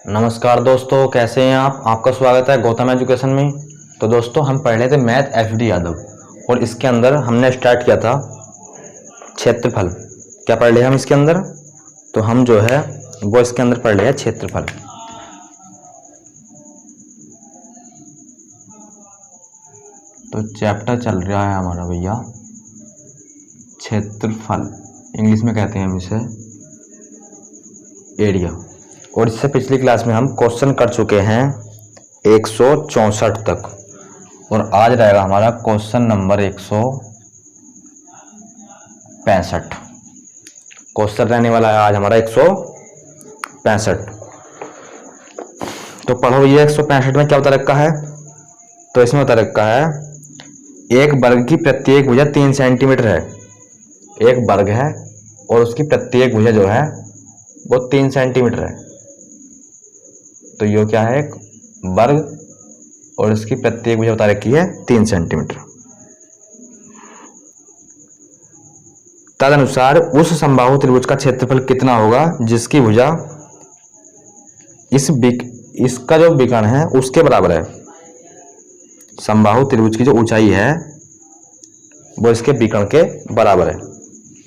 नमस्कार दोस्तों, कैसे हैं आप? आपका स्वागत है गौतम एजुकेशन में। तो दोस्तों, हम पढ़ रहे थे मैथ एफडी यादव और इसके अंदर हमने स्टार्ट किया था क्षेत्रफल। क्या पढ़ लिया हम इसके अंदर? तो हम जो है वो इसके अंदर पढ़ लिया क्षेत्रफल। तो चैप्टर चल रहा है हमारा भैया क्षेत्रफल, इंग्लिश में कहते हैं हम इसे एरिया। और इससे पिछली क्लास में हम क्वेश्चन कर चुके हैं 164 तक और आज रहेगा हमारा क्वेश्चन नंबर 165। क्वेश्चन रहने वाला है आज हमारा 165। तो पढ़ो ये 165 में क्या बता रखा है। तो इसमें बता रखा है एक वर्ग की प्रत्येक भुजा 3 सेंटीमीटर है। एक वर्ग है और उसकी प्रत्येक भुजा जो है वो 3 सेंटीमीटर है। तो ये क्या है, एक वर्ग और इसकी प्रत्येक भुजा बता रखी है 3 सेंटीमीटर। तदनुसार उस समबाहु त्रिभुज का क्षेत्रफल कितना होगा जिसकी भुजा इसका जो विकर्ण है उसके बराबर है। समबाहु त्रिभुज की जो ऊंचाई है वो इसके विकर्ण के बराबर है।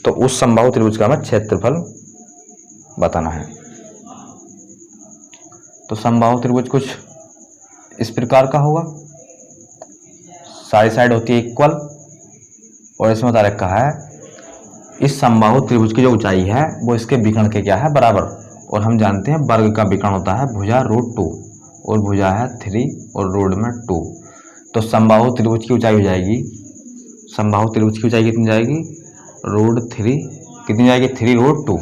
तो उस समबाहु त्रिभुज का हमें क्षेत्रफल बताना है। तो समबाहु त्रिभुज कुछ इस प्रकार का होगा, सारी साइड होती है इक्वल और इसमें बता रखा है इस समबाहु त्रिभुज की जो ऊंचाई है वो इसके विकर्ण के क्या है, बराबर। और हम जानते हैं वर्ग का विकर्ण होता है भुजा √2 और भुजा है 3 और रोड में 2। तो समबाहु त्रिभुज की ऊंचाई हो जाएगी, समबाहु त्रिभुज की ऊंचाई कितनी जाएगी, √3 कितनी जाएगी, 3√2।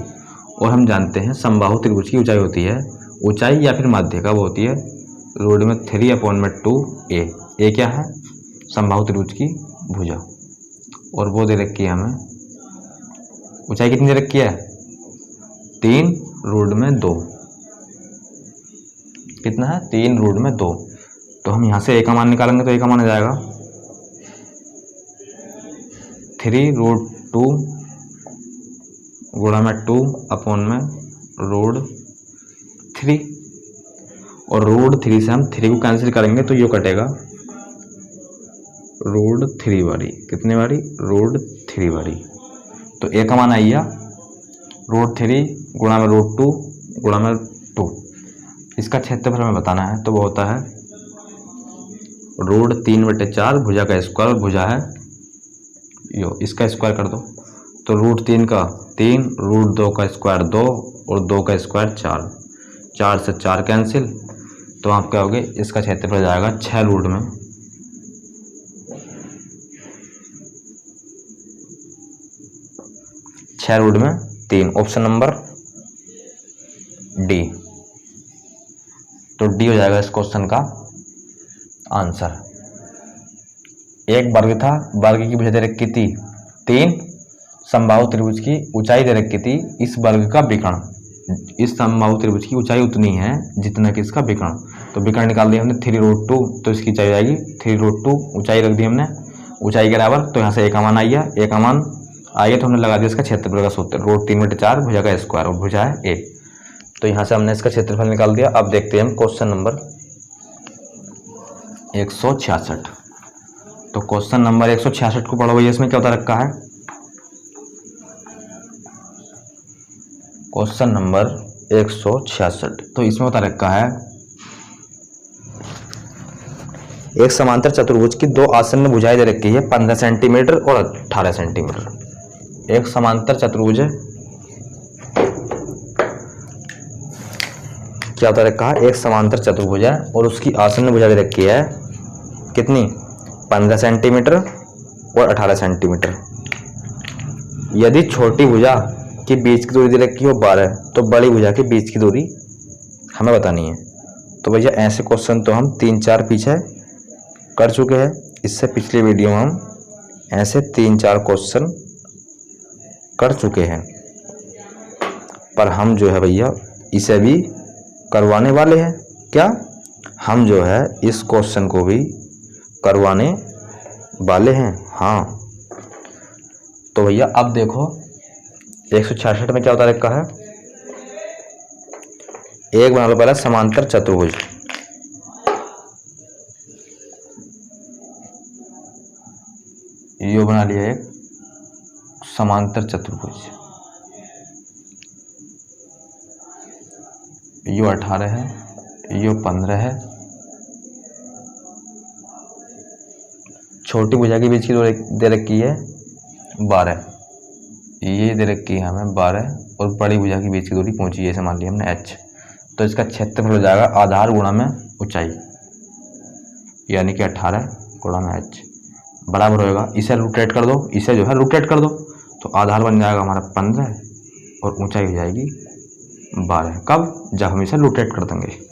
और हम जानते हैं समबाहु त्रिभुज की ऊंचाई होती है, ऊंचाई या फिर माध्य का वो होती है रोड में 3/2a। ए क्या है, समबाहु त्रिभुज की भुजा। और वो दे रखी है हमें, ऊंचाई कितनी दे रखी है, 3√2। कितना है, 3√2। तो हम यहाँ से ए का मान निकालेंगे तो ए का मान आ जाएगा 3√2 गुणा में 2/2/√3। और √3 से हम 3 को कैंसिल करेंगे तो ये कटेगा √3 बारी, कितने बारी, √3 बारी। तो ए का मान आइया √3 गुणा में √2 गुणा में 2। इसका क्षेत्रफल हमें बताना है तो वो होता है √3/4 भुजा का स्क्वायर और भुजा है यो, इसका स्क्वायर कर दो। तो √3 का 3, √2 का स्क्वायर 2 और 2 का स्क्वायर 4, 4 से 4 कैंसिल। तो आप क्या होगे, इसका क्षेत्रफल जाएगा 6 रूट में 3। Option number D. तो डी हो जाएगा इस क्वेश्चन का आंसर। एक वर्ग था, वर्ग की भुजा दे रखी थी 3, समबाहु त्रिभुज की ऊंचाई दे रखी थी, इस वर्ग का विकर्ण, इस समबाहु त्रिभुज की ऊंचाई उतनी है जितना कि इसका विकर्ण। तो विकर्ण निकाल दिया हमने 3√2, तो इसकी ऊंचाई आएगी 3√2, ऊंचाई रख दी हमने ऊंचाई के बराबर। तो यहाँ से ए का मान आइया, ए का मान आइए तो हमने लगा दिया इसका क्षेत्रफल का सूत्र, √3/4 भुजा का स्क्वायर और भुजा है ए। तो यहाँ से हमने इसका क्षेत्रफल निकाल दिया। अब देखते हैं हम क्वेश्चन नंबर 166। तो क्वेश्चन नंबर 166 को पढ़ो भैया, इसमें क्या बता रखा है। क्वेश्चन नंबर 166, तो इसमें बता रखा है एक समांतर चतुर्भुज की 2 आसन्न भुजाएं दे रखी है 15 सेंटीमीटर और 18 सेंटीमीटर। एक समांतर चतुर्भुज है, क्या बता रखा है, एक समांतर चतुर्भुज है और उसकी आसन्न भुजा दे रखी है कितनी, 15 सेंटीमीटर और 18 सेंटीमीटर। यदि छोटी भुजा के बीच की दूरी दे रखी हो 12, तो बड़ी भुजा के बीच की दूरी हमें बतानी है। तो भैया ऐसे क्वेश्चन तो हम 3-4 पीछे कर चुके हैं, इससे पिछली वीडियो में हम ऐसे 3-4 क्वेश्चन कर चुके हैं, पर हम जो है भैया इसे भी करवाने वाले हैं। क्या हम जो है इस क्वेश्चन को भी करवाने वाले हैं। हाँ, तो भैया अब देखो 166 में क्या होता रखा है, एक बना लो पहले समांतर चतुर्भुज। यो बना लिया एक समांतर चतुर्भुज, यो 18 है, यो 15 है। छोटी भुजा के बीच की दूरी दे रखी है 12, ये दे रखी है हमें 12, और बड़ी भुजा के बीच की दूरी पहुंची है, ऐसे मान लिया हमने h। तो इसका क्षेत्रफल हो जाएगा आधार गुणा में ऊंचाई, यानी कि 18 गुणा में h बराबर होएगा, इसे रोटेट कर दो, इसे जो है रोटेट कर दो, तो आधार बन जाएगा हमारा 15 और ऊंचाई हो जाएगी 12। कब? जब हम इसे रोटेट कर देंगे।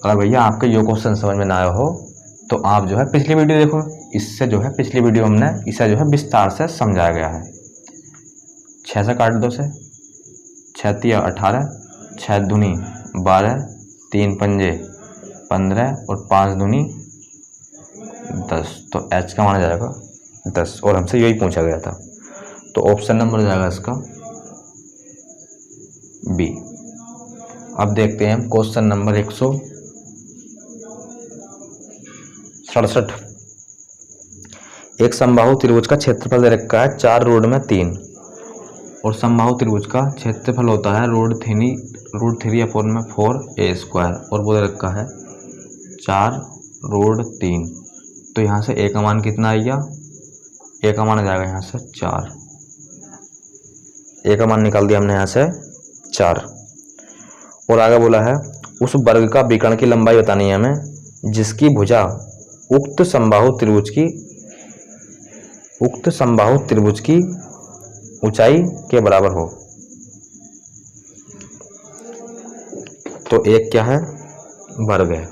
अगर भैया आपके ये क्वेश्चन समझ में ना आया हो तो आप जो है पिछली वीडियो देखो, इससे जो है पिछली वीडियो हमने इसे जो है विस्तार से समझाया गया है। 6 से काट दो, से 6 तिया 18, 6 दूनी 12, 3 पंजे 15 और 5 दूनी 10, तो h का माना जाएगा 10, और हमसे यही पूछा गया था, तो ऑप्शन नंबर हो जाएगा इसका बी। अब देखते हैं क्वेश्चन नंबर 167। एक समबाहु त्रिभुज का क्षेत्रफल दे रखा है 4 रोड में 3, और समबाहु त्रिभुज का क्षेत्रफल होता है √3/4 और वो दे रखा है 4 रोड 3। तो यहाँ से a का मान कितना आएगा, a का मान आ जाएगा यहाँ से 4, a का मान निकाल दिया हमने यहाँ से 4। और आगे बोला है उस वर्ग का विकर्ण की लंबाई बतानी है हमें जिसकी भुजा उक्त समबाहु त्रिभुज की ऊंचाई के बराबर हो। तो एक क्या है, वर्ग है,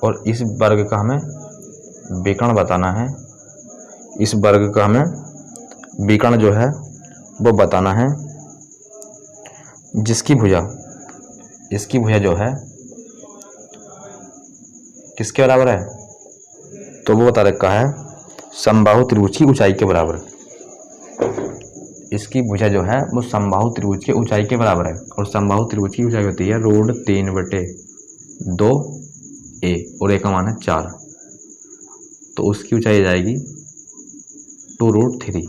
और इस वर्ग का हमें विकर्ण बताना है, इस वर्ग का हमें विकर्ण जो है वो बताना है जिसकी भुजा, इसकी भुजा जो है किसके बराबर है, तो वो बता रखा है समबाहु त्रिभुज की ऊंचाई के बराबर। इसकी भुजा जो है वो समबाहु त्रिभुज की ऊंचाई के बराबर है, और समबाहु त्रिभुज की ऊंचाई होती है √3/2a, और a का मान है 4, तो उसकी ऊंचाई आ जाएगी 2√3,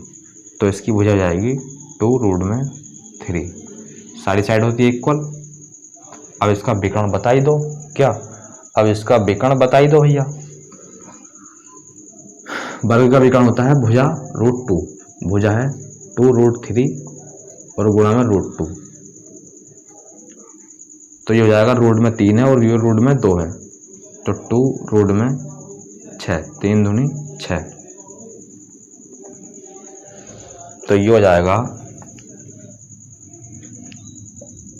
तो इसकी भुजा हो जाएगी 2√3। सारी साइड होती है इक्वल। अब इसका विकर्ण बता ही दो, क्या? अब इसका विकर्ण बता ही दो भैया। वर्ग का विकर्ण होता है भुजा √2, भुजा है 2√3 और गुणा में √2, तो ये हो जाएगा रूट में 3 है और ये रूट में 2 है, तो 2√6, 3 दूनी 6, तो ये हो जाएगा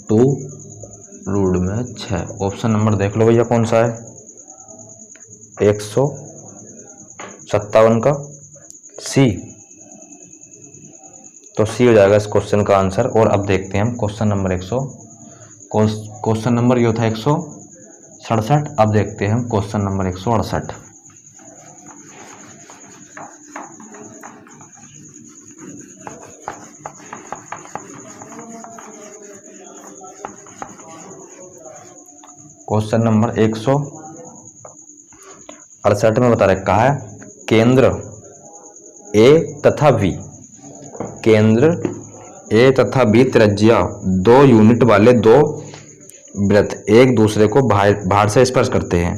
2√6। ऑप्शन नंबर देख लो भैया कौन सा है, 157 का सी। तो सी हो जाएगा इस क्वेश्चन का आंसर। और अब देखते हैं हम क्वेश्चन नंबर क्वेश्चन नंबर ये था 167। अब देखते हैं हम क्वेश्चन नंबर 168। क्वेश्चन नंबर 168 में बता रखा है केंद्र ए तथा बी, केंद्र ए तथा बी त्रिज्या 2 यूनिट वाले 2 वृत्त एक दूसरे को बाहर से स्पर्श करते हैं।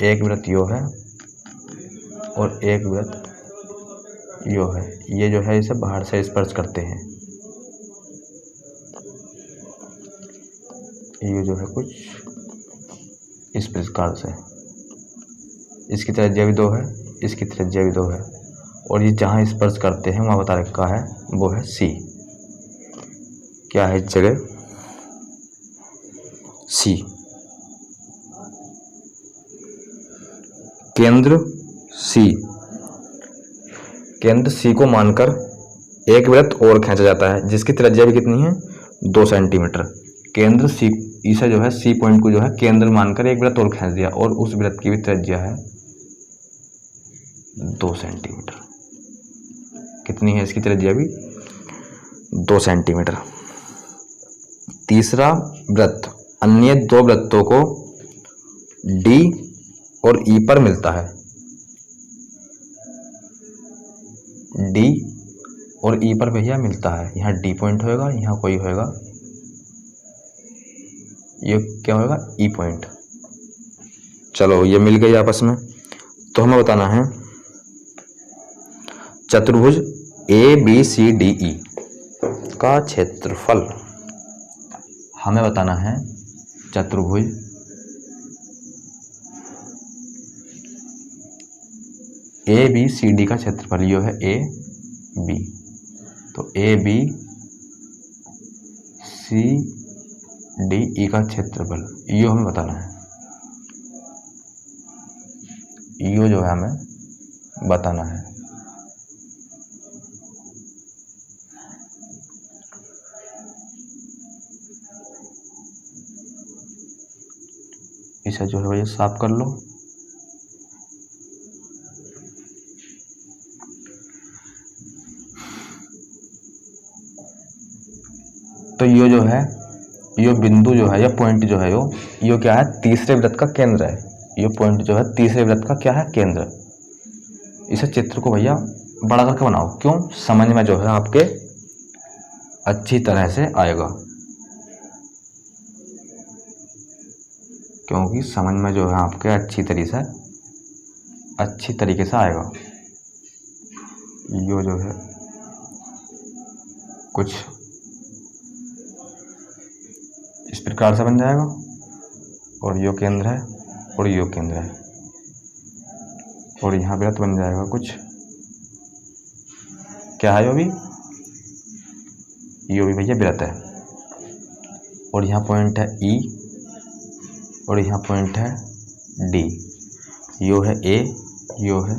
एक वृत्त यो है और एक वृत्त यो है, ये जो है इसे बाहर से स्पर्श करते हैं। ये जो है कुछ इस प्रकार से, इसकी त्रिज्या भी 2 है, इसकी त्रिज्या भी 2 है, और ये जहाँ स्पर्श करते हैं वहाँ बता रखा है वो है सी। क्या है इस जगह? सी। केंद्र सी केंद्र सी को मानकर एक वृत्त और खींचा जाता है जिसकी त्रिज्या भी कितनी है 2 सेंटीमीटर। केंद्र सी, इसे जो है सी पॉइंट को जो है केंद्र मानकर एक वृत्त और खींच दिया और उस वृत्त की भी त्रिज्या है 2 सेंटीमीटर। कितनी है इसकी त्रिज्या भी 2 सेंटीमीटर। तीसरा वृत्त अन्य दो वृत्तों को डी और ई पर मिलता है। डी और ई पर भैया मिलता है। यहाँ डी पॉइंट होएगा, यहाँ कोई होएगा, ये क्या होएगा ई पॉइंट। चलो ये मिल गई आपस में। तो हमें बताना है चतुर्भुज A B C D E का क्षेत्रफल। हमें बताना है चतुर्भुज ए बी सी डी का क्षेत्रफल। ये है ए बी, तो A B C D E का क्षेत्रफल ये हमें बताना है। ये जो है हमें बताना है। इसे जो है भैया साफ कर लो। तो ये जो है ये बिंदु जो है या पॉइंट जो है यो क्या है तीसरे वृत्त का केंद्र है। ये पॉइंट जो है तीसरे वृत्त का क्या है केंद्र। इसे चित्र को भैया बड़ा करके बनाओ, क्यों समझ में जो है आपके अच्छी तरह से आएगा, क्योंकि समझ में जो है आपके अच्छी तरीके से आएगा। यो जो है कुछ इस प्रकार से बन जाएगा और यो केंद्र है और यो केंद्र है और यहाँ वृत्त बन जाएगा कुछ, क्या है यो भी भैया वृत्त है। और यहाँ पॉइंट है ई और यहाँ पॉइंट है डी। यो है ए, यो है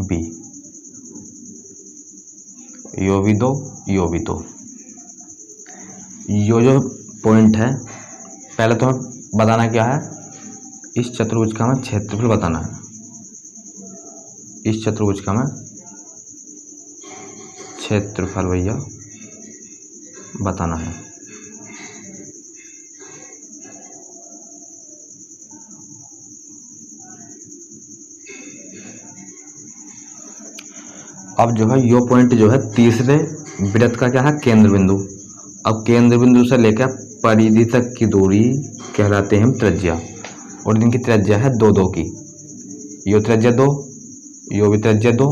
बी, यो भी दो, यो भी दो। यो जो पॉइंट है पहले तो हमें बताना क्या है, इस चतुर्भुज का हमें क्षेत्रफल बताना है। इस चतुर्भुज का हमें क्षेत्रफल भैया बताना है। अब जो है यो पॉइंट जो है तीसरे वृत्त का क्या है केंद्र बिंदु। अब केंद्र बिंदु से लेकर परिधि तक की दूरी कहलाते हैं हम त्रिज्या, और इनकी त्रिज्या है 2 की। यो त्रिज्या 2, यो भी त्रिज्या 2,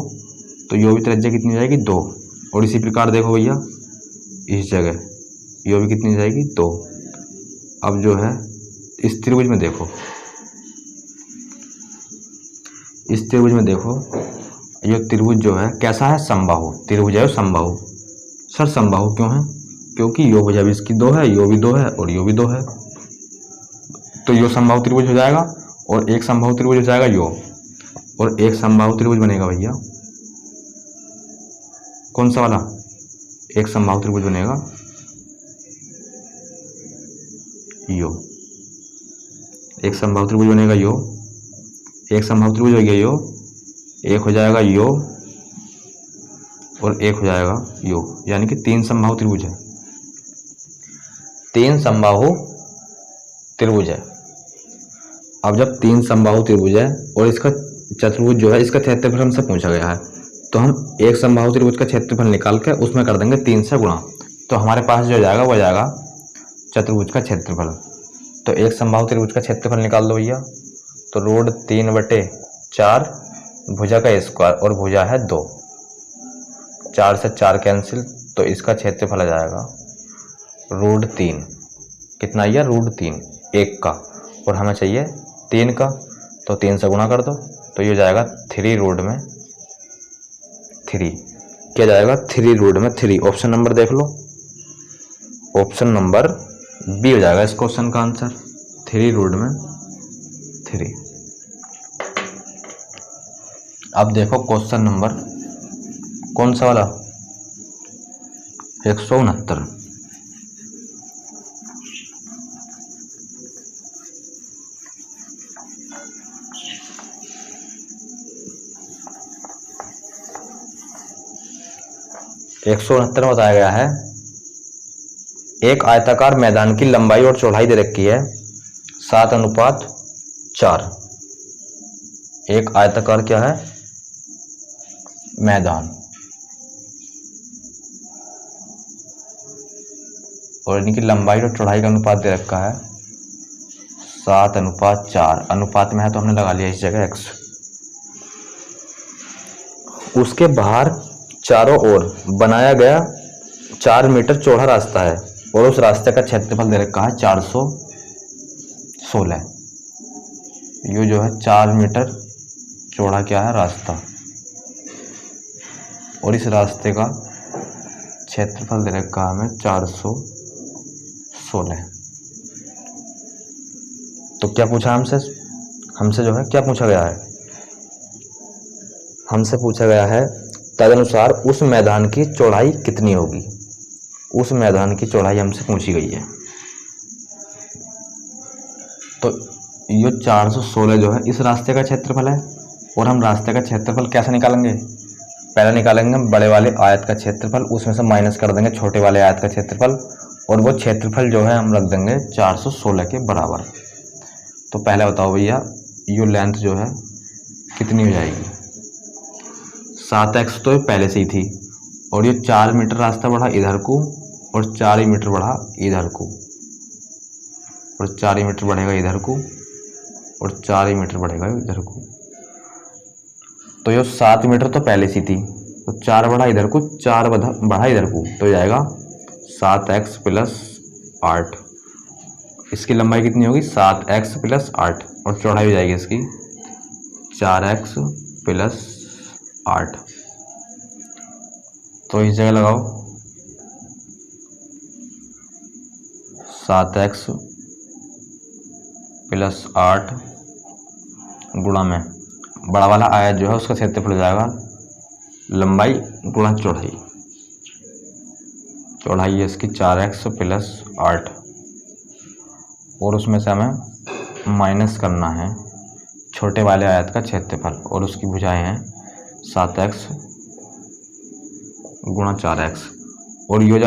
तो यो भी त्रिज्या कितनी हो जाएगी 2। और इसी प्रकार देखो भैया इस जगह यो भी कितनी जाएगी 2। अब जो है इस त्रिभुज में देखो, इस त्रिभुज में देखो ये त्रिभुज जो है कैसा है समबाहु त्रिभुज है। समबाहु सर समबाहु क्यों है, क्योंकि यो भुजा भी इसकी 2 है, यो भी 2 है और यो भी 2 है, तो यो समबाहु त्रिभुज हो जाएगा। और एक समबाहु त्रिभुज हो जाएगा यो, और एक समबाहु त्रिभुज बनेगा भैया कौन सा वाला, एक समबाहु त्रिभुज बनेगा यो, एक समबाहु त्रिभुज बनेगा यो, एक समबाहु त्रिभुज हो गया यो, एक हो जाएगा यो और एक हो जाएगा यो, यानी कि 3 समबाहु त्रिभुज है। 3 समबाहु त्रिभुज है। अब जब 3 समबाहु त्रिभुज है और इसका चतुर्भुज जो है इसका क्षेत्रफल हमसे पूछा गया है, तो हम एक समबाहु त्रिभुज का क्षेत्रफल निकाल कर उसमें कर देंगे 3 से गुणा, तो हमारे पास जो जाएगा वो जाएगा चतुर्भुज का क्षेत्रफल। तो एक समबाहु त्रिभुज का क्षेत्रफल निकाल दो भैया, तो रोड 3/4 भुजा का स्क्वायर और भुजा है 2, 4 से 4 कैंसिल, तो इसका क्षेत्रफल आ जाएगा √3। कितना आया √3 1 का, और हमें चाहिए 3 का, तो 3 से गुणा कर दो, तो ये जाएगा 3 रूट में 3। क्या जाएगा 3 रूट में 3। ऑप्शन नंबर देख लो, ऑप्शन नंबर बी हो जाएगा इस क्वेश्चन का आंसर 3 रूट में 3। अब देखो क्वेश्चन नंबर कौन सा वाला? 169। एक 169 में बताया गया है एक आयताकार मैदान की लंबाई और चौड़ाई दे रखी है 7:4। एक आयताकार क्या है? मैदान, और इनकी लंबाई और चौड़ाई का अनुपात दे रखा है 7:4। अनुपात में है तो हमने लगा लिया इस जगह x। उसके बाहर चारों ओर बनाया गया 4 मीटर चौड़ा रास्ता है और उस रास्ते का क्षेत्रफल दे रखा है 416। ये जो है 4 मीटर चौड़ा क्या है? रास्ता, और इस रास्ते का क्षेत्रफल दे रखा है हमें 416। तो क्या पूछा हमसे जो है क्या पूछा गया है? हमसे पूछा गया है तदनुसार उस मैदान की चौड़ाई कितनी होगी। उस मैदान की चौड़ाई हमसे पूछी गई है। तो ये 416 जो है इस रास्ते का क्षेत्रफल है, और हम रास्ते का क्षेत्रफल कैसे निकालेंगे? पहले निकालेंगे हम बड़े वाले आयत का क्षेत्रफल, उसमें से माइनस कर देंगे छोटे वाले आयत का क्षेत्रफल, और वो क्षेत्रफल जो है हम रख देंगे 416 के बराबर। तो पहले बताओ भैया ये लेंथ जो है कितनी हो जाएगी? 7x तो पहले से ही थी, और ये 4 मीटर रास्ता बढ़ा इधर को, और 4 ही मीटर बढ़ा इधर को, और 4 ही मीटर बढ़ेगा इधर को, और 4 ही मीटर बढ़ेगा इधर को। तो ये 7 मीटर तो पहले से थी, तो 4 बढ़ा इधर को, 4 बढ़ा इधर को, तो जाएगा 7x + 8। इसकी लंबाई कितनी होगी? 7x + 8, और चौड़ाई हो जाएगी इसकी 4x + 8। तो इस जगह लगाओ 7x + 8 गुणा में बड़ा वाला आयत जो है उसका क्षेत्रफल हो जाएगा लंबाई गुणा चौड़ाई। चौड़ाई है इसकी 4x + 8, और उसमें से हमें माइनस करना है छोटे वाले आयत का क्षेत्रफल, और उसकी भुजाएं हैं 7x गुणा 4x, और यो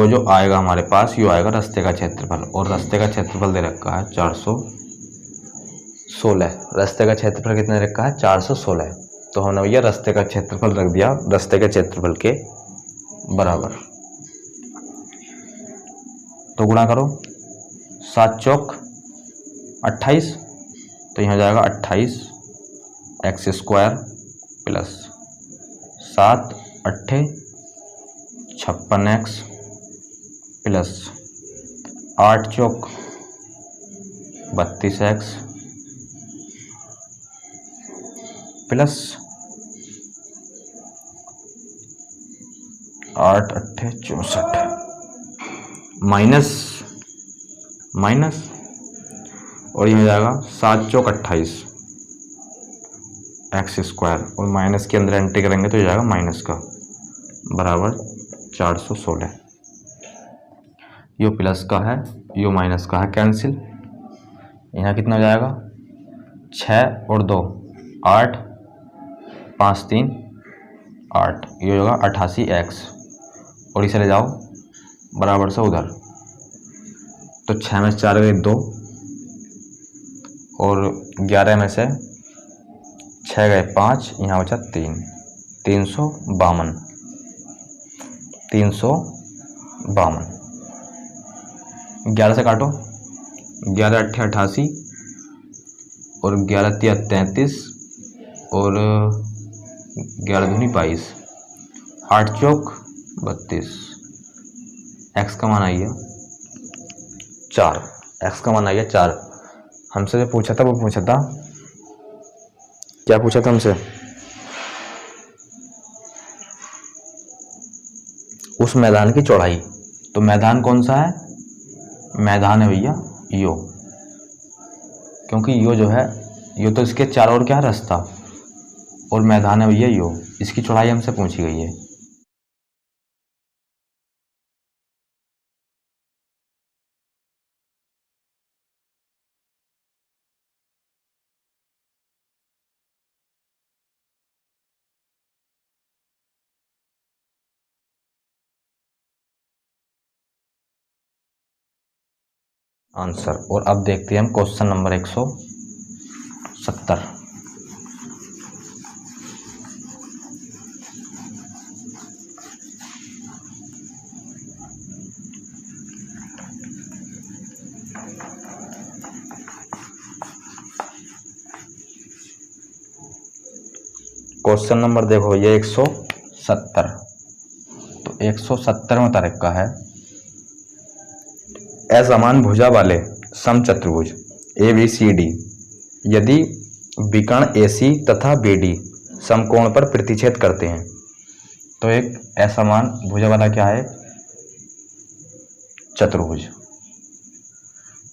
जो आएगा हमारे पास यो आएगा रास्ते का क्षेत्रफल, और रास्ते का क्षेत्रफल दे रखा है 416। रास्ते का क्षेत्रफल कितना दे रखा है? 416। तो हमने भैया रास्ते का क्षेत्रफल रख दिया रास्ते के क्षेत्रफल के बराबर। तो गुणा करो 7 चौक 28, तो यहाँ जाएगा 28x² + 7 8 56x + 8 चौक 32x + 8 8 64 माइनस, और यहाँ जाएगा 7 चौक 28 x², और माइनस के अंदर एंट्री करेंगे तो जाएगा माइनस का बराबर 416। यो प्लस का है यो माइनस का है, कैंसिल। यहाँ कितना हो जाएगा? 6 और 2 8 5 3 8, ये होगा 88x, और इसे ले जाओ बराबर से उधर। तो 6 में 4 गए 2, और 11 में से 6 गए 5, यहाँ बचा 3, 352। 11 से काटो, 11 8 88, और 11 3 33, और 11 दूनी 22, 8 चौक 32। x का मान आइए 4, x का मान आइए 4। हमसे जो पूछा था वो पूछा था, क्या पूछा था हमसे? उस मैदान की चौड़ाई। तो मैदान कौन सा है? मैदान है भैया यो, क्योंकि यो जो है यो तो इसके चारों ओर क्या है? रास्ता। और मैदान है भैया यो, इसकी चौड़ाई हमसे पूछी गई है। आंसर। और अब देखते हैं हम क्वेश्चन नंबर 170। क्वेश्चन नंबर देखो ये 170। तो 170 में तारीख का है, असमान भुजा वाले समचतुर्भुज ABCD यदि विकर्ण AC तथा BD समकोण पर प्रतिच्छेद करते हैं। तो एक असमान भुजा वाला क्या है, चतुर्भुज,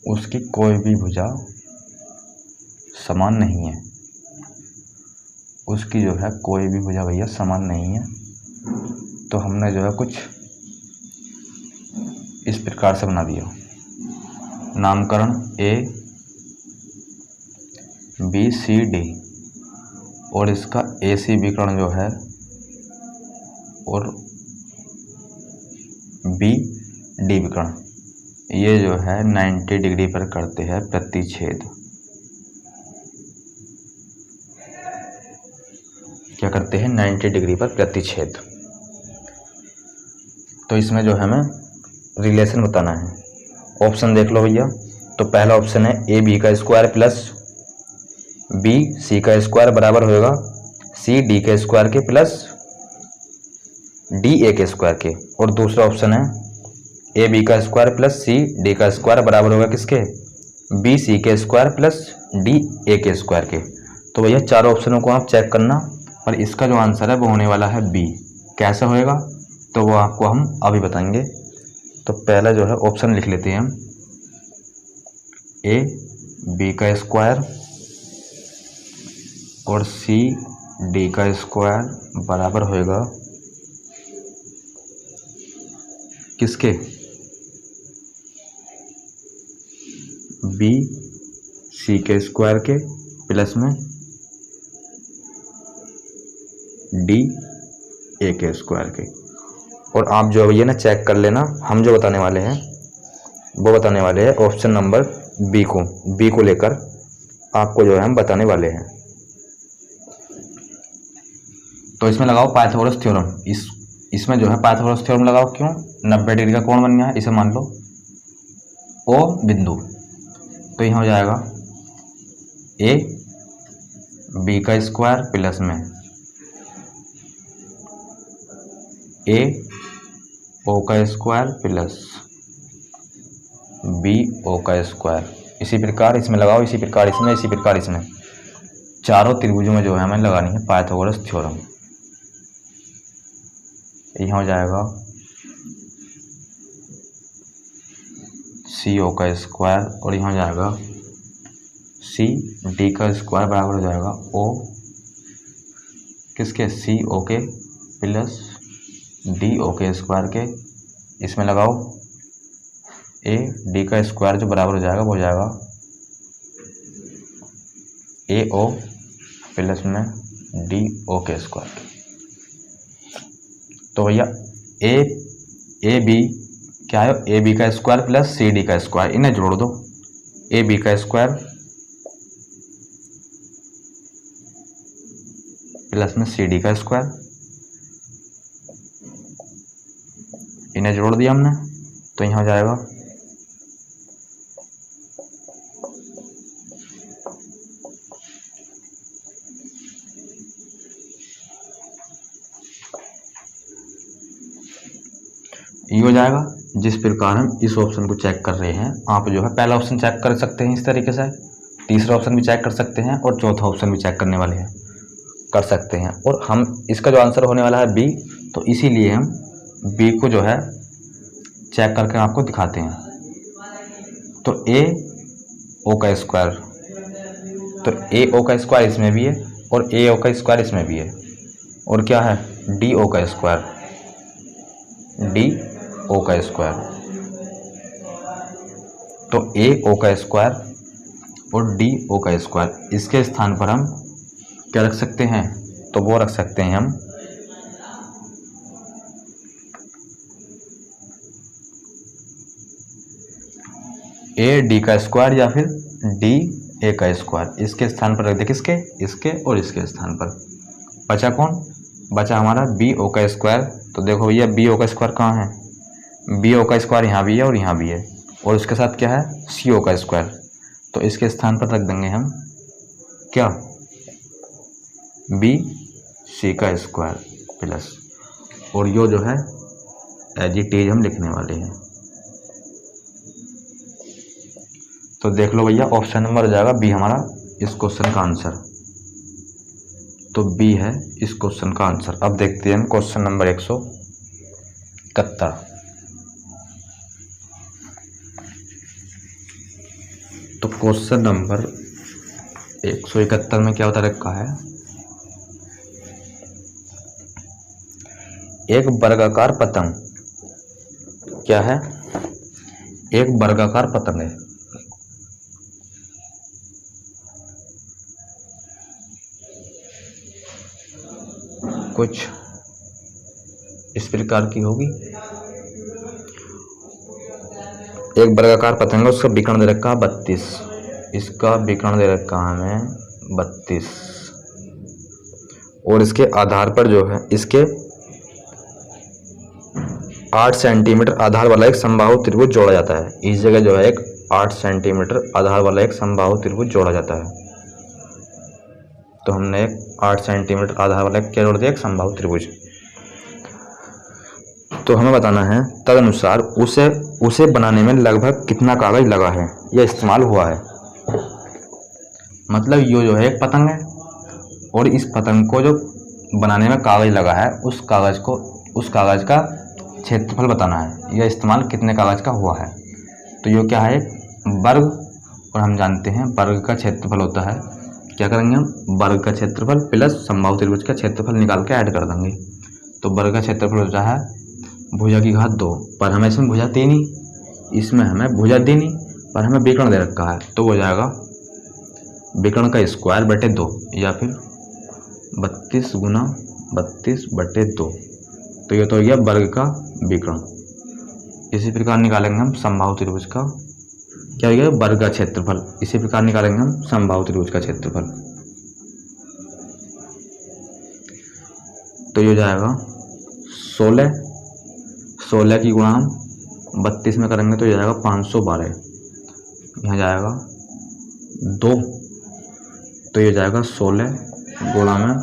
उसकी कोई भी भुजा समान नहीं है, उसकी जो है कोई भी भुजा भैया समान नहीं है। तो हमने जो है कुछ इस प्रकार से बना दिया, नामकरण ABCD और इसका AC विकर्ण जो है और BD विकर्ण, ये जो है 90 डिग्री पर करते हैं प्रतिच्छेद। क्या करते हैं, 90 डिग्री पर प्रतिच्छेद। तो इसमें जो है हमें रिलेशन बताना है। ऑप्शन देख लो भैया। तो पहला ऑप्शन है AB का स्क्वायर प्लस BC का स्क्वायर बराबर होगा CD के स्क्वायर के प्लस DA के स्क्वायर के। और दूसरा ऑप्शन है AB का स्क्वायर प्लस CD का स्क्वायर बराबर होगा किसके, BC के स्क्वायर प्लस DA के स्क्वायर के। तो भैया चारों ऑप्शनों को आप चेक करना, और इसका जो आंसर है वो होने वाला है B। कैसे होएगा तो वो आपको हम अभी बताएंगे। तो पहला जो है ऑप्शन लिख लेते हैं हम, AB का स्क्वायर और CD का स्क्वायर बराबर होएगा किसके, BC के स्क्वायर के प्लस में DA के स्क्वायर के। और आप जो है ना चेक कर लेना, हम जो बताने वाले हैं वो बताने वाले हैं ऑप्शन नंबर B को लेकर आपको जो है हम बताने वाले हैं। तो इसमें लगाओ पाइथागोरस थ्योरम। इसमें जो है पाइथागोरस थ्योरम लगाओ। क्यों, 90 डिग्री का कोण बन गया है, इसे मान लो O बिंदु। तो यहाँ हो जाएगा AB का स्क्वायर प्लस में AO का स्क्वायर प्लस BO का स्क्वायर। इसी प्रकार इसमें लगाओ, इसी प्रकार इसमें, इसी प्रकार इसमें। चारों त्रिभुजों में जो है हमें लगानी है पाइथागोरस थ्योरम। यहाँ हो जाएगा CO का स्क्वायर और यहाँ हो जाएगा CD का स्क्वायर बराबर हो जाएगा O किसके, CO के प्लस DO के स्क्वायर के। इसमें लगाओ AD का स्क्वायर जो बराबर हो जाएगा वो हो जाएगा AO प्लस में DO के स्क्वायर के। तो भैया AB क्या है, AB का स्क्वायर प्लस CD का स्क्वायर, इन्हें जोड़ दो। AB का स्क्वायर प्लस में CD का स्क्वायर, इन्हें जोड़ दिया हमने। तो यहाँ हो जाएगा ये हो जाएगा। जिस प्रकार हम इस ऑप्शन को चेक कर रहे हैं, आप जो है पहला ऑप्शन चेक कर सकते हैं इस तरीके से, तीसरा ऑप्शन भी चेक कर सकते हैं और चौथा ऑप्शन भी चेक करने वाले हैं, कर सकते हैं। और हम इसका जो आंसर होने वाला है B, तो इसीलिए हम B को जो है चेक करके आपको दिखाते हैं। तो AO का स्क्वायर, तो AO का स्क्वायर इसमें भी है और ए ओ का स्क्वायर इसमें भी है, और क्या है डी ओ का स्क्वायर, डी ओ का स्क्वायर। तो ए ओ का स्क्वायर और डी ओ का स्क्वायर, इसके स्थान पर हम क्या रख सकते हैं, तो वो रख सकते हैं हम ए डी का स्क्वायर या फिर डी ए का स्क्वायर। इसके स्थान पर रख दे किसके, इसके और इसके स्थान पर। बचा कौन, बचा हमारा बी ओ का स्क्वायर। तो देखो भैया बी ओ का स्क्वायर कहाँ है, बी ओ का स्क्वायर यहाँ भी है और यहाँ भी है, और उसके साथ क्या है सी ओ का स्क्वायर। तो इसके स्थान पर रख देंगे हम क्या, बी सी का स्क्वायर प्लस, और यो जो है एज इट इज हम लिखने वाले हैं। तो देख लो भैया ऑप्शन नंबर हो जाएगा बी हमारा इस क्वेश्चन का आंसर। तो बी है इस क्वेश्चन का आंसर। अब देखते हैं हम क्वेश्चन नंबर 171। तो क्वेश्चन नंबर 171 में क्या बता रखा है, एक वर्गाकार पतंग, क्या है, एक वर्गाकार पतंग है, कुछ इस प्रकार की होगी। एक वर्गाकार पतंग है, उसका विकर्ण दे रखा है 32, इसका विकर्ण दे रखा है हमें 32, और इसके आधार पर जो है इसके 8 सेंटीमीटर आधार वाला एक समबाहु त्रिभुज जोड़ा जाता है। इस जगह जो है एक 8 सेंटीमीटर आधार वाला एक समबाहु त्रिभुज जोड़ा जाता है। तो हमने एक 8 सेंटीमीटर आधार वाला क्या जोड़ दिया, एक समबाहु त्रिभुज। तो हमें बताना है तदनुसार उसे बनाने में लगभग कितना कागज लगा है या इस्तेमाल हुआ है। मतलब ये जो है एक पतंग है, और इस पतंग को जो बनाने में कागज लगा है, उस कागज का क्षेत्रफल बताना है या इस्तेमाल कितने कागज का हुआ है। तो ये क्या है, वर्ग, और हम जानते हैं वर्ग का क्षेत्रफल होता है, क्या करेंगे हम, वर्ग का क्षेत्रफल प्लस समबाहु त्रिभुज का क्षेत्रफल निकाल के ऐड कर देंगे। तो वर्ग का क्षेत्रफल होता है भुजा की घात 2, पर हमें इसमें भुजा दी नहीं, इसमें हमें भुजा दी नहीं, पर हमें विकर्ण दे रखा है। तो हो जाएगा विकर्ण का स्क्वायर बटे 2, या फिर 32 गुना 32 बटे 2। तो ये तो हो गया वर्ग का विकर्ण। इसी प्रकार निकालेंगे हम समबाहु त्रिभुज का, क्या हो गया, वर्ग का क्षेत्रफल। इसी प्रकार निकालेंगे हम समबाहु त्रिभुज का क्षेत्रफल। तो ये हो जाएगा 16 की गुणा हम 32 में करेंगे तो ये जाएगा 512, यहाँ जाएगा 2, तो ये जाएगा 16 गुणा में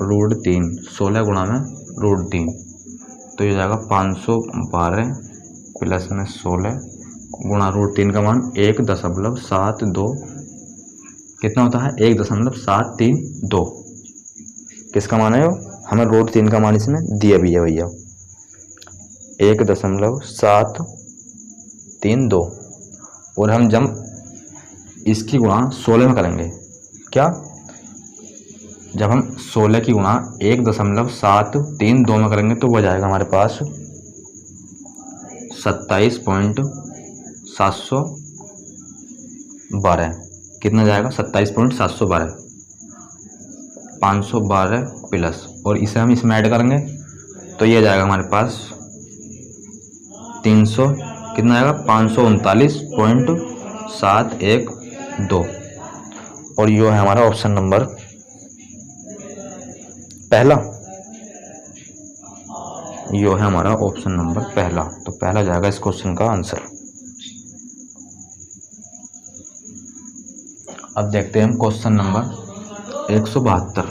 √3, 16 गुणा में √3, तो ये जाएगा 512 प्लस में 16 गुणा √3 का मान 1.72, कितना होता है 1.732। किसका मान है वो, हमें √3 का मान इसमें दिया भी है भैया, 1.732। और हम जब इसकी गुणा 16 में करेंगे, क्या, जब हम 16 की गुणा 1.732 में करेंगे तो वो जाएगा हमारे पास 27.712। कितना जाएगा 27.712, 512 प्लस, और इसे हम इसमें ऐड करेंगे तो ये जाएगा हमारे पास 300, कितना आएगा 539.712। और ये है हमारा ऑप्शन नंबर पहला, ये है हमारा ऑप्शन नंबर पहला। तो पहला जाएगा इस क्वेश्चन का आंसर। अब देखते हैं हम क्वेश्चन नंबर 172।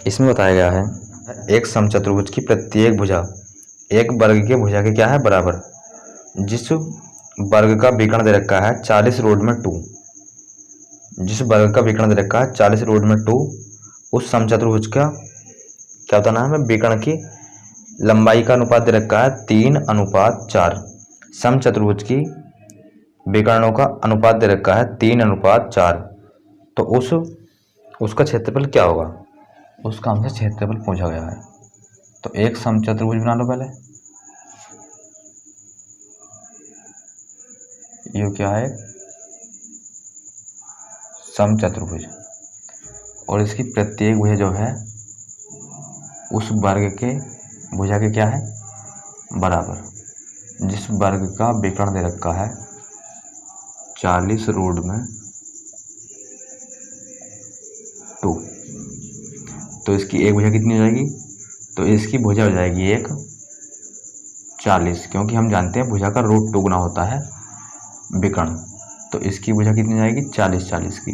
इसमें बताया गया है एक समचतुर्भुज की प्रत्येक भुजा एक वर्ग के भुजा के क्या है बराबर, जिस वर्ग का विकर्ण दे रखा है 40√2, जिस वर्ग का विकर्ण दे रखा है 40√2, उस समचतुर्भुज का क्या बताना है हमें, विकर्ण की लंबाई का अनुपात दे रखा है 3:4। समचतुर्भुज की विकर्णों का अनुपात दे रखा है 3:4। तो उसका क्षेत्रफल क्या होगा, उसका हमसे क्षेत्रफल पूछा गया है। तो एक समचतुर्भुज बना लो पहले। ये क्या है, समचतुर्भुज, और इसकी प्रत्येक भुजा जो है उस वर्ग के भुजा के क्या है, बराबर। जिस वर्ग का विकर्ण दे रखा है 40√2, तो इसकी एक भुजा कितनी हो जाएगी, तो इसकी भुजा हो जाएगी 40, क्योंकि हम जानते हैं भुजा का √2 गुना होता है विकर्ण। तो इसकी भुजा कितनी जाएगी, 40 की।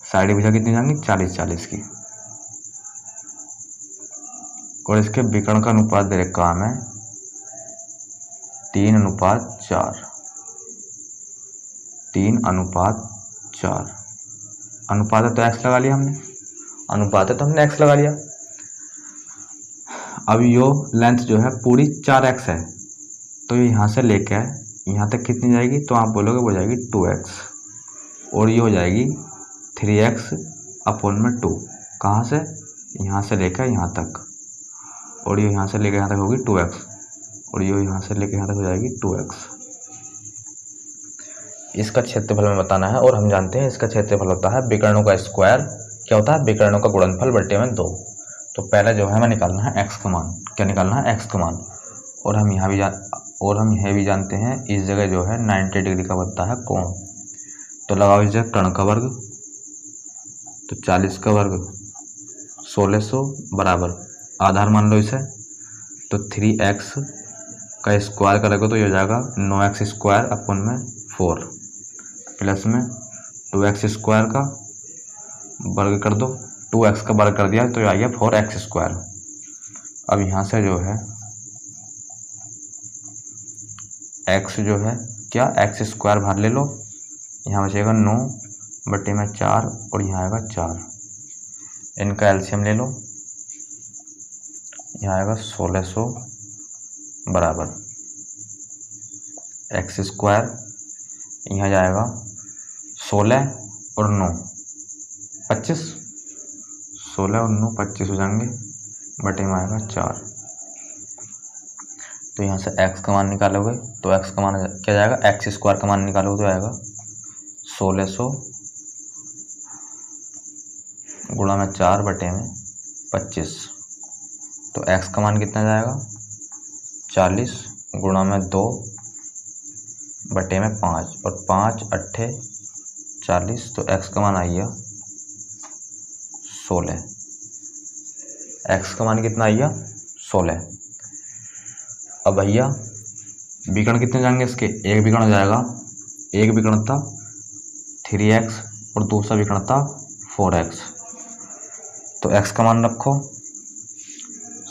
साइड भुजा कितनी जाएंगी, 40 की। और इसके विकर्ण का अनुपात दे रखा हमें 3:4। 3:4 अनुपात है तो x लगा लिया हमने, अनुपात है तो हमने x लगा लिया। अब यो लेंथ जो है पूरी 4x है, तो यहाँ से लेकर यहाँ तक कितनी जाएगी, तो आप बोलोगे वो जाएगी 2x, और ये हो जाएगी 3x/2। कहाँ से, यहाँ से लेकर यहाँ तक, और ये यहाँ से लेकर यहाँ तक होगी 2x, और ये यहाँ से लेकर यहाँ तक हो जाएगी 2x। इसका क्षेत्रफल हमें बताना है, और हम जानते हैं इसका क्षेत्रफल होता है विकर्णों का स्क्वायर, क्या होता है, विकर्णों का गुणनफल बटे में 2। तो पहले जो है हमें निकालना है x का मान, क्या निकालना है, x का मान। और हम यहाँ भी जानते हैं इस जगह जो है 90 डिग्री का बनता है कोण। तो लगाओ इस जगह कर्ण का वर्ग, तो 40 का वर्ग 1600 बराबर आधार मान लो इसे, तो 3x का स्क्वायर करोगे तो ये हो जाएगा 9x²/4 प्लस में 2x² का वर्ग कर दो, 2x का वर्ग कर दिया तो ये आ गया 4x²। अब यहाँ से जो है x जो है क्या, x² बाहर ले लो, यहाँ बचेगा 9/4 और यहाँ आएगा 4। इनका एलसीएम ले लो, यहाँ आएगा 1600 बराबर x², यहाँ जाएगा 16 और 9 25, 16 और 9 25 हो जाएंगे, बटे में आएगा 4। तो यहाँ से x का मान निकालोगे तो x का मान क्या जाएगा, x² का मान निकालोगे तो आएगा 1600 गुणा में 4 बटे में 25। तो x का मान कितना जाएगा, 40 गुणा में 2 बटे में 5, और 5 8 40, तो x का मान आ गया 16। x का मान कितना आ गया, 16। अब भैया विकर्ण कितने जाएंगे इसके, एक विकर्ण हो जाएगा, एक विकर्ण था 3x और दूसरा विकर्ण था 4x। तो x का मान रखो,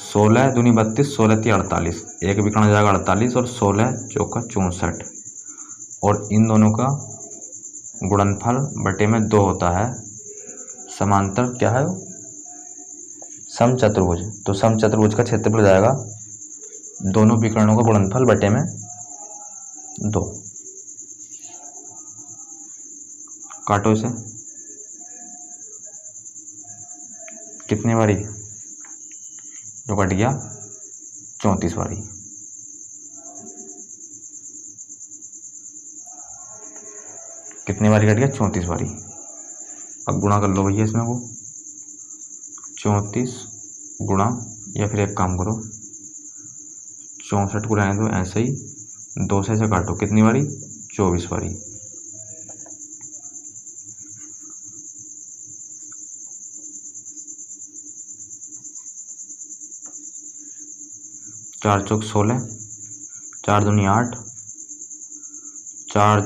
16 दूनी 32, 16 × 48, एक विकर्ण हो जाएगा 48 और 16 चौका 64, और इन दोनों का गुणनफल बटे में 2 होता है समांतर, क्या है, समचतुर्भुज। तो समचतुर्भुज का क्षेत्रफल हो जाएगा दोनों विकर्णों का गुणनफल बटे में 2। काटो इसे, कितने बारी, जो कट गया 34 बारी। कितनी बारी कट गया, 34 बारी। अब गुणा कर लो भैया इसमें को, 34 गुणा, या फिर एक काम करो 64 को रहने दो ऐसे ही, 2 से ऐसे काटो, कितनी बारी, 24 बारी। चार चौक 16, 4 दूनी 8, 4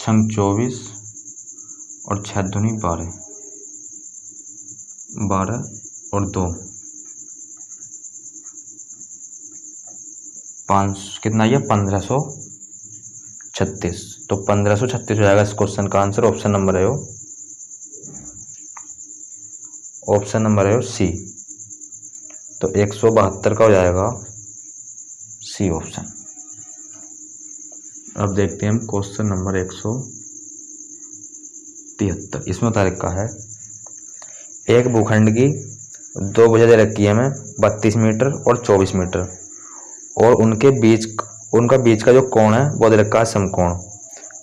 छंग 24 और 6 दूनी 12, 12 और 2 5, कितना आया 1536। तो 1536 हो जाएगा इस क्वेश्चन का आंसर, ऑप्शन नंबर है वो। ऑप्शन नंबर है सी। तो 172 का हो जाएगा सी ऑप्शन। अब देखते हैं हम क्वेश्चन नंबर 173। इसमें बता रखा है एक भूखंड की दो भुजा दे रखी है हमें 32 मीटर और 24 मीटर, और उनका बीच का जो कोण है वो दे रखा है समकोण।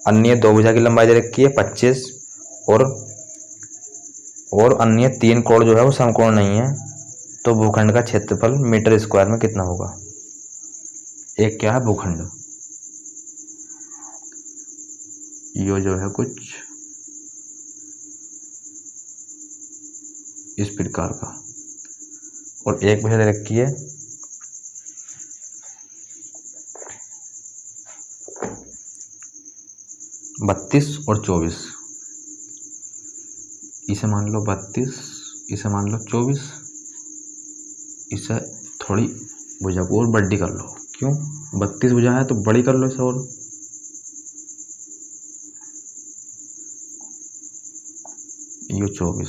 अन्य दो भुजा की लंबाई दे रखी है 25 और अन्य 3 कोण जो है वो समकोण नहीं है। तो भूखंड का क्षेत्रफल मीटर स्क्वायर में कितना होगा। एक क्या है भूखंड, ये जो है कुछ इस प्रकार का, और एक भुजा दे रखी है 32 और 24। इसे मान लो 32, इसे मान लो 24, इसे थोड़ी भुजा को और बड़ी कर लो। क्यों, 32 भुजा है तो बड़ी कर लो इसे और। ये 24,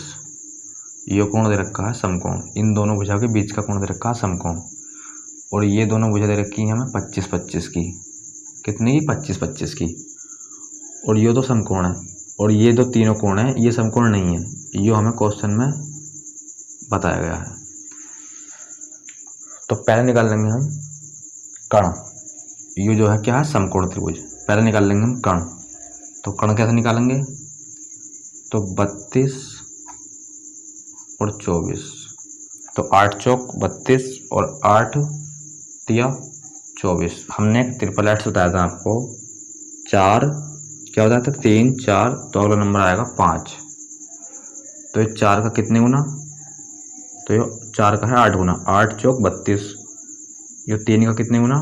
ये कोण दे रखा है समकोण, इन दोनों भुजा के बीच का कोण दे रखा है समकोण। और ये दोनों भुजा दे रखी है हमें 25-25 की। कितनी की, 25-25 की। और ये तो समकोण है, और ये दो तीनों कोण है ये समकोण नहीं है, ये हमें क्वेश्चन में बताया गया है। तो पहले निकाल लेंगे हम कर्ण। ये जो है क्या है, समकोण त्रिभुज। पहले निकाल लेंगे हम कर्ण। तो कर्ण कैसे निकालेंगे, तो 32 और 24, तो 8 चौक 32 और 8 तिया 24। हमने एक ट्रिपल एट बताया था आपको, 4 क्या होता है, 3 4, तो अगला नंबर आएगा 5। तो ये 4 का कितने गुना, तो ये 4 का है 8 गुना, 8 चौक 32। ये 3 का कितने गुना,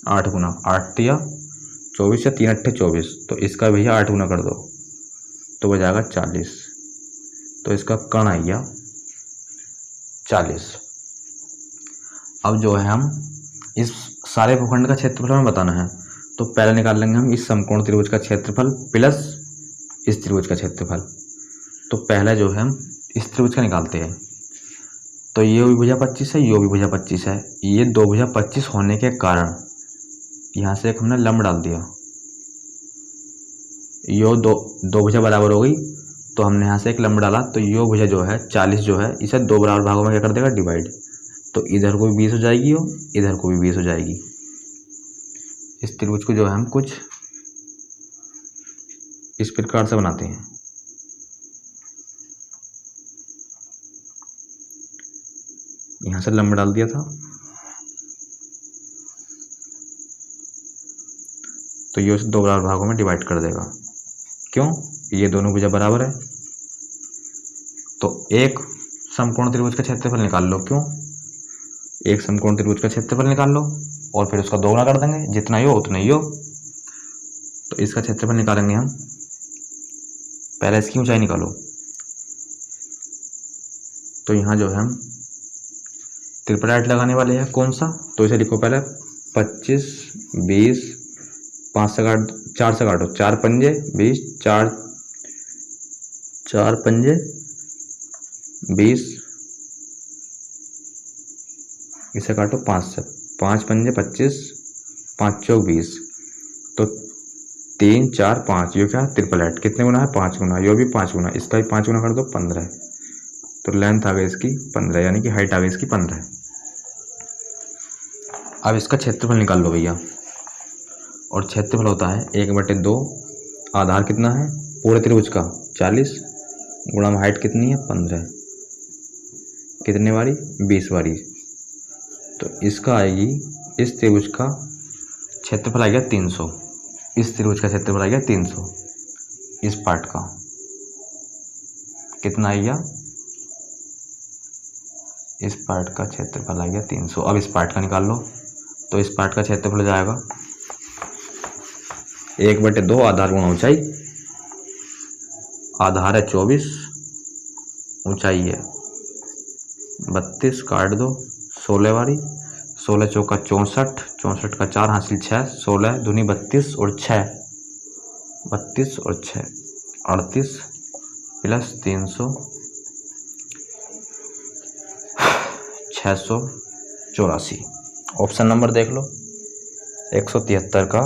8 गुना, 8 तिया 24 या 3 अट्ठे 24। तो इसका भैया 8 गुना कर दो तो हो जाएगा 40। तो इसका कर्ण आ गया 40। अब जो है हम इस सारे भूखंड का क्षेत्रफल हमें बताना है। तो पहले निकाल लेंगे हम इस समकोण त्रिभुज का क्षेत्रफल प्लस इस त्रिभुज का क्षेत्रफल। तो पहले जो है हम इस त्रिभुज का निकालते हैं। तो ये भी भुजा 25 है, ये भी भुजा 25 है। ये दो भुजा 25 होने के कारण यहाँ से एक हमने लंब डाल दिया, यो दो भुजा बराबर हो गई, तो हमने यहाँ से एक लंब डाला। तो यो भुजा जो है 40 जो है इसे दो बराबर भागों में क्या कर देगा, डिवाइड। तो इधर को भी 20 हो जाएगी और इधर को भी 20 हो जाएगी। इस त्रिभुज को जो है हम कुछ इस प्रकार से बनाते हैं। यहां से लंब डाल दिया था, तो ये दो बराबर भागों में डिवाइड कर देगा। क्यों, ये दोनों भुजा बराबर है। तो एक समकोण त्रिभुज का क्षेत्रफल निकाल लो। क्यों, एक समकोण त्रिभुज का क्षेत्रफल निकाल लो और फिर उसका दोगुना कर देंगे, जितना ही हो उतना ही हो। तो इसका क्षेत्रफल निकालेंगे हम। पहले इसकी ऊंचाई निकालो। तो यहाँ जो है हम ट्रिपल एट लगाने वाले हैं। कौन सा, तो इसे लिखो पहले 25 20 5 से काट 4 से काटो, 4 पंजे 20, 4 पंजे 20, इसे काटो 5 से, 5 पंजे 25, 5 चौक 20। तो 3 4 5, ये क्या है, ट्रिपल एट। कितने गुना है, 5 गुना। ये भी 5 गुना, इसका भी 5 गुना कर दो, 15। तो लेंथ आ गई इसकी 15, यानी कि हाइट आ गई इसकी 15। अब इसका क्षेत्रफल निकाल लो भैया। और क्षेत्रफल होता है 1/2। आधार कितना है पूरे त्रिभुज का, 40, गुणा में हाइट कितनी है 15, कितने बारी, 20 बारी। तो इसका आएगी, इस त्रिभुज का क्षेत्रफल आ गया 300। इस त्रिभुज का क्षेत्रफल आ गया 300। इस पार्ट का कितना आ गया, इस पार्ट का क्षेत्रफल आ गया 300। अब इस पार्ट का निकाल लो। तो इस पार्ट का क्षेत्रफल जाएगा 1/2 आधार गुणा ऊंचाई। आधार है 24, ऊंचाई है 32, काट दो 16 बारी, 16 चौका 64, 64 का 4 हासिल 6, 16 दूनी 32 और 6, 32 और 6 38 प्लस 300 684। ऑप्शन नंबर देख लो 173 का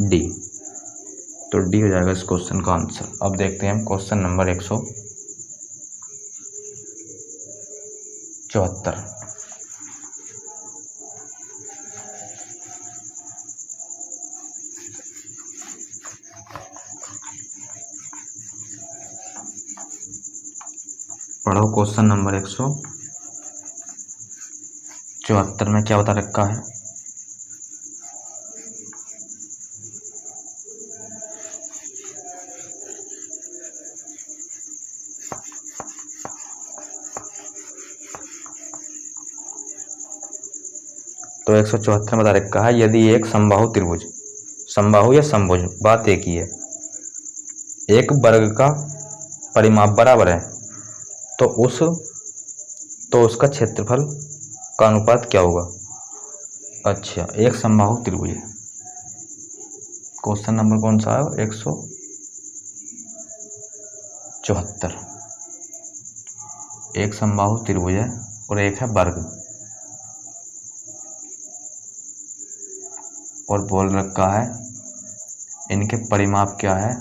डी। तो डी हो जाएगा इस क्वेश्चन का आंसर। अब देखते हैं हम क्वेश्चन नंबर 174। पढ़ो क्वेश्चन नंबर 174 में क्या बता रखा है। तो 174 में बता रखा है, यदि एक समबाहु त्रिभुज, समबाहु या समभुज बात एक ही है, एक वर्ग का परिमाप बराबर है तो उसका क्षेत्रफल का अनुपात क्या होगा। अच्छा, एक समबाहु त्रिभुज है। क्वेश्चन नंबर कौन सा है, 174। एक समबाहु त्रिभुज है और एक है वर्ग, और बोल रखा है इनके परिमाप क्या है,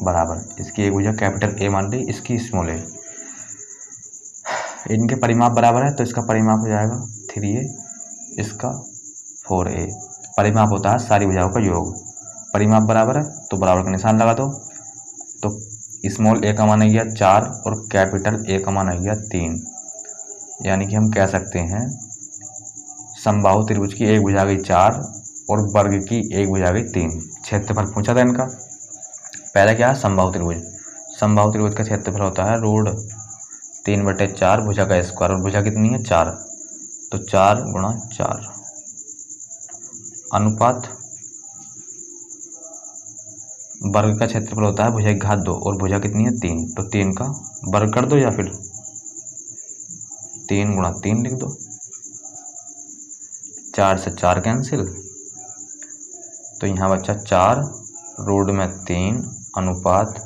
बराबर। इसकी एक भुजा कैपिटल ए मान ली, इसकी स्मॉल ए। इनके परिमाप बराबर है तो इसका परिमाप हो जाएगा 3a, इसका 4a। परिमाप होता है सारी भुजाओं का योग। परिमाप बराबर है तो बराबर का निशान लगा दो। तो स्मॉल ए का मान आ गया 4 और कैपिटल ए का मान आ गया 3। यानी कि हम कह सकते हैं समबाहु त्रिभुज की एक भुजा गई 4 और वर्ग की एक भुजा गई 3। क्षेत्रफल पूछा था इनका। पहला क्या है, समबाहु त्रिभुज। समबाहु त्रिभुज का क्षेत्रफल होता है रूट 3/4 भुजा का स्क्वायर, और भुजा कितनी है 4, तो 4 गुणा 4 अनुपात वर्ग का क्षेत्रफल होता है भुजा की घात 2 और भुजा कितनी है 3, तो 3 का वर्ग कर दो या फिर 3 गुणा 3 लिख दो। 4 से 4 कैंसिल, तो यहाँ बच्चा 4 रूट में 3 अनुपात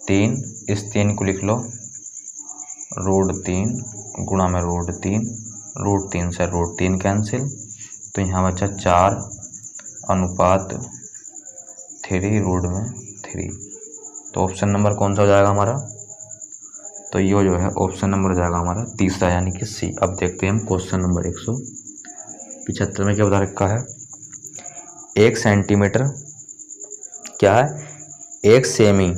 3, इस 3 को लिख लो रूट 3 गुणा में रूट 3, रूट 3 से रूट 3 कैंसिल, तो यहाँ बच्चा 4 अनुपात 3 रूट में 3। तो ऑप्शन नंबर कौन सा हो जाएगा हमारा, तो ये जो है ऑप्शन नंबर हो जाएगा हमारा तीसरा, यानी कि सी। अब देखते हैं हम क्वेश्चन नंबर 175 में क्या बता रखा है। 1 सेंटीमीटर क्या है, 1 सेमी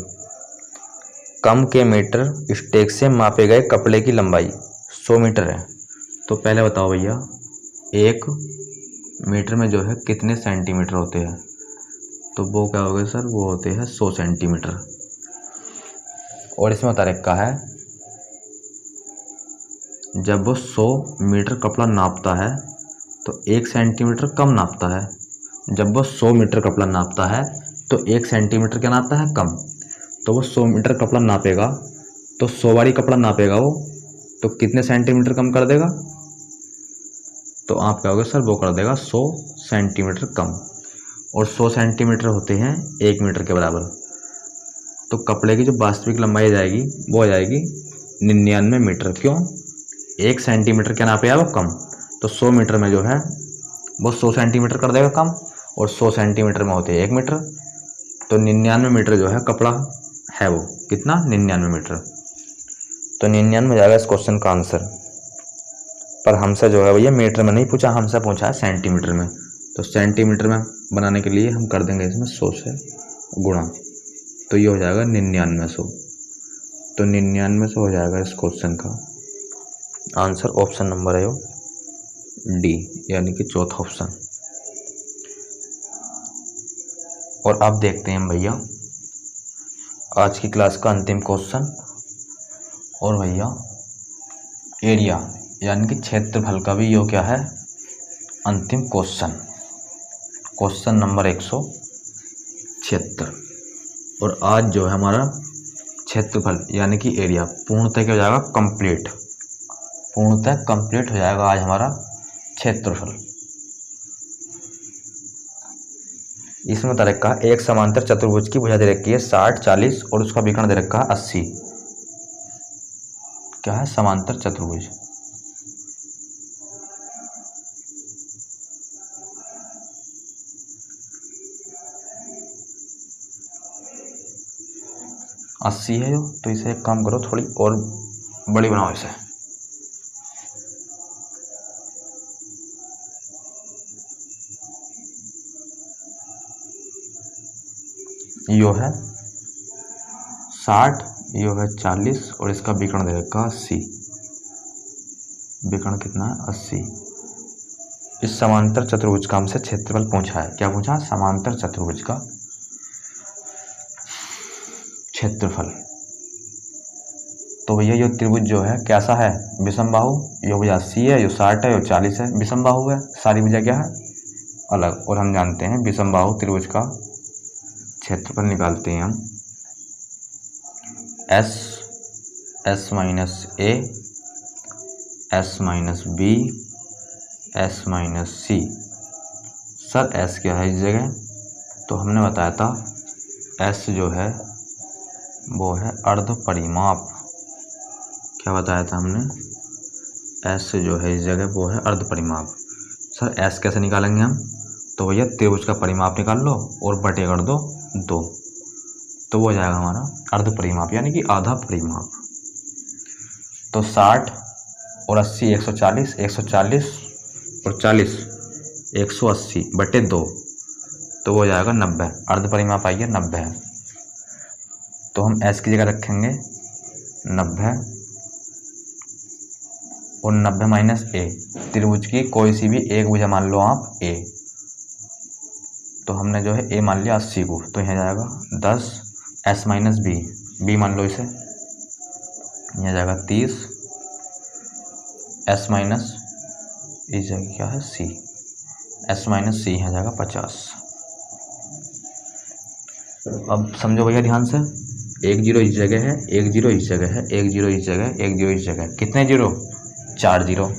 कम के मीटर स्टेक से मापे गए कपड़े की लंबाई 100 मीटर है। तो पहले बताओ भैया 1 मीटर में जो है कितने सेंटीमीटर होते हैं, तो वो क्या हो गए सर, वो होते हैं 100 सेंटीमीटर। और इसमें बता रखा है जब वो 100 मीटर कपड़ा नापता है तो 1 सेंटीमीटर कम नापता है। जब वो 100 मीटर कपड़ा नापता है तो 1 सेंटीमीटर क्या नापता है, कम। तो वो 100 मीटर कपड़ा नापेगा तो 100 वाली कपड़ा नापेगा वो, तो कितने सेंटीमीटर कम कर देगा, तो आप क्या होगा सर, वो कर देगा 100 सेंटीमीटर कम। और 100 सेंटीमीटर होते हैं 1 मीटर के बराबर। तो कपड़े की जो वास्तविक लंबाई जाएगी वो आ जाएगी 99 मीटर। क्यों, 1 सेंटीमीटर क्या नापेगा वो, कम। तो 100 मीटर में जो है वो 100 सेंटीमीटर कर देगा कम, और 100 सेंटीमीटर में होते हैं 1 मीटर। तो 99 मीटर जो है कपड़ा है वो कितना, 99 मीटर। तो 99 जाएगा इस क्वेश्चन का आंसर। पर हमसे जो है भैया मीटर में नहीं पूछा, हमसे पूछा है सेंटीमीटर में। तो सेंटीमीटर में बनाने के लिए हम कर देंगे इसमें 100 से गुणा, तो ये हो जाएगा 9900। तो 9900 हो जाएगा इस क्वेश्चन का आंसर। ऑप्शन नंबर है डी, यानी कि चौथा ऑप्शन। और अब देखते हैं भैया आज की क्लास का अंतिम क्वेश्चन। और भैया एरिया यानी कि क्षेत्रफल का भी यो क्या है, अंतिम क्वेश्चन, क्वेश्चन नंबर 176। और आज जो है हमारा क्षेत्रफल यानी कि एरिया पूर्णतः क्या हो जाएगा, कंप्लीट, पूर्णतः कंप्लीट हो जाएगा आज हमारा क्षेत्रफल। इसमें बता रखा है एक समांतर चतुर्भुज की भुजा दे रखी है 60, 40 और उसका विकर्ण दे रखा है 80। क्या है, समांतर चतुर्भुज। 80 है जो, तो इसे एक काम करो थोड़ी और बड़ी बनाओ इसे। यो है 60, यो है 40 और इसका विकर्ण दे रखा 80। विकर्ण कितना है 80। इस समांतर चतुर्भुज का हमसे क्षेत्रफल पूछा है। क्या पूछा? समांतर चतुर्भुज का क्षेत्रफल। तो भैया ये त्रिभुज जो है कैसा है? विषमबाहु। यो भुजा 80 है, यो 60 है, यो 40 है, विषमबाहु है। सारी भुजा क्या है? अलग। और हम जानते हैं विषमबाहु त्रिभुज का क्षेत्रफल निकालते हैं हम S minus A, S minus B, S minus C। Sir S क्या है इस जगह? तो हमने बताया था S जो है वो है अर्ध परिमाप। क्या बताया था हमने? S जो है इस जगह वो है अर्ध परिमाप। सर S कैसे निकालेंगे हम? तो भैया त्रिभुज का परिमाप निकाल लो और बटे कर दो 2, तो वो हो जाएगा हमारा अर्ध परिमाप यानी कि आधा परिमाप। तो 60 और 80 140, 140 और 40 180 बटे 2, तो वो हो जाएगा 90। अर्ध परिमाप आइए 90 है, तो हम S की जगह रखेंगे 90 और 90 माइनस A। त्रिभुज की कोई सी भी एक भुजा मान लो आप A, तो हमने जो है A मान लिया 80 को, तो यहाँ जाएगा 10। S माइनस B मान लो इसे, यहाँ जाएगा 30। S माइनस इस जगह क्या है C, S माइनस C यहाँ जाएगा 50। अब समझो भैया ध्यान से, 1 0 इस जगह है, 1 0 इस जगह है, 1 0 इस जगह, 1 0 इस जगह। कितने 0? 4 0।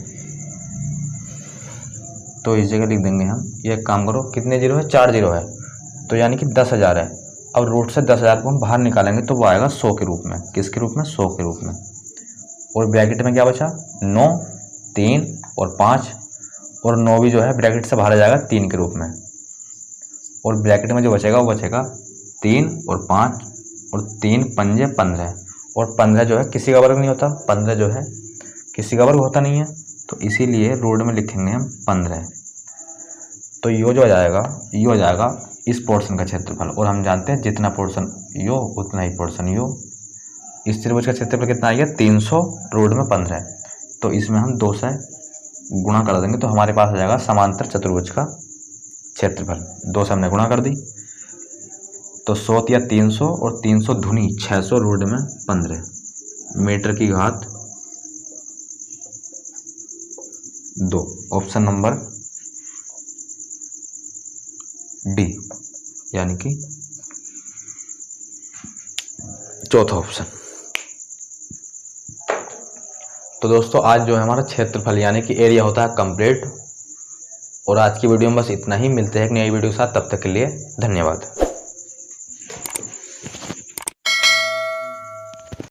तो इस जगह लिख देंगे हम। ये एक काम करो, कितने 0 है? 4 0 है, तो यानी कि 10,000 है। अब रूट से 10,000 को हम बाहर निकालेंगे तो वो आएगा 100 के रूप में। किसके रूप में? 100 के रूप में। और ब्रैकेट में क्या बचा? 9, 3 और 5, और 9 भी जो है ब्रैकेट से बाहर आ जाएगा 3 के रूप में। और ब्रैकेट में जो बचेगा वो बचेगा 3 और 5 और 3 पंजे 15, और 15 जो है किसी का वर्ग नहीं होता, 15 जो है किसी का वर्ग होता नहीं है, तो इसीलिए रोड में लिखेंगे हम 15। तो यो जो हो जाएगा, यो हो जाएगा इस पोर्शन का क्षेत्रफल। और हम जानते हैं जितना पोर्शन यो उतना ही पोर्शन यो। इस त्रिभुज का क्षेत्रफल कितना आ गया? 300, रोड में 15, तो इसमें हम 2 से गुणा कर देंगे तो हमारे पास आ जाएगा समांतर चतुर्भुज का क्षेत्रफल। 2 से हमने गुणा कर दी, तो 100 या 300 और 300 धुनी 600, रोड में 15 मीटर की घात 2। ऑप्शन नंबर डी यानी कि चौथा ऑप्शन। तो दोस्तों आज जो है हमारा क्षेत्रफल यानी कि एरिया होता है कंप्लीट। और आज की वीडियो में बस इतना ही। मिलते हैं एक नई वीडियो के साथ, तब तक के लिए धन्यवाद।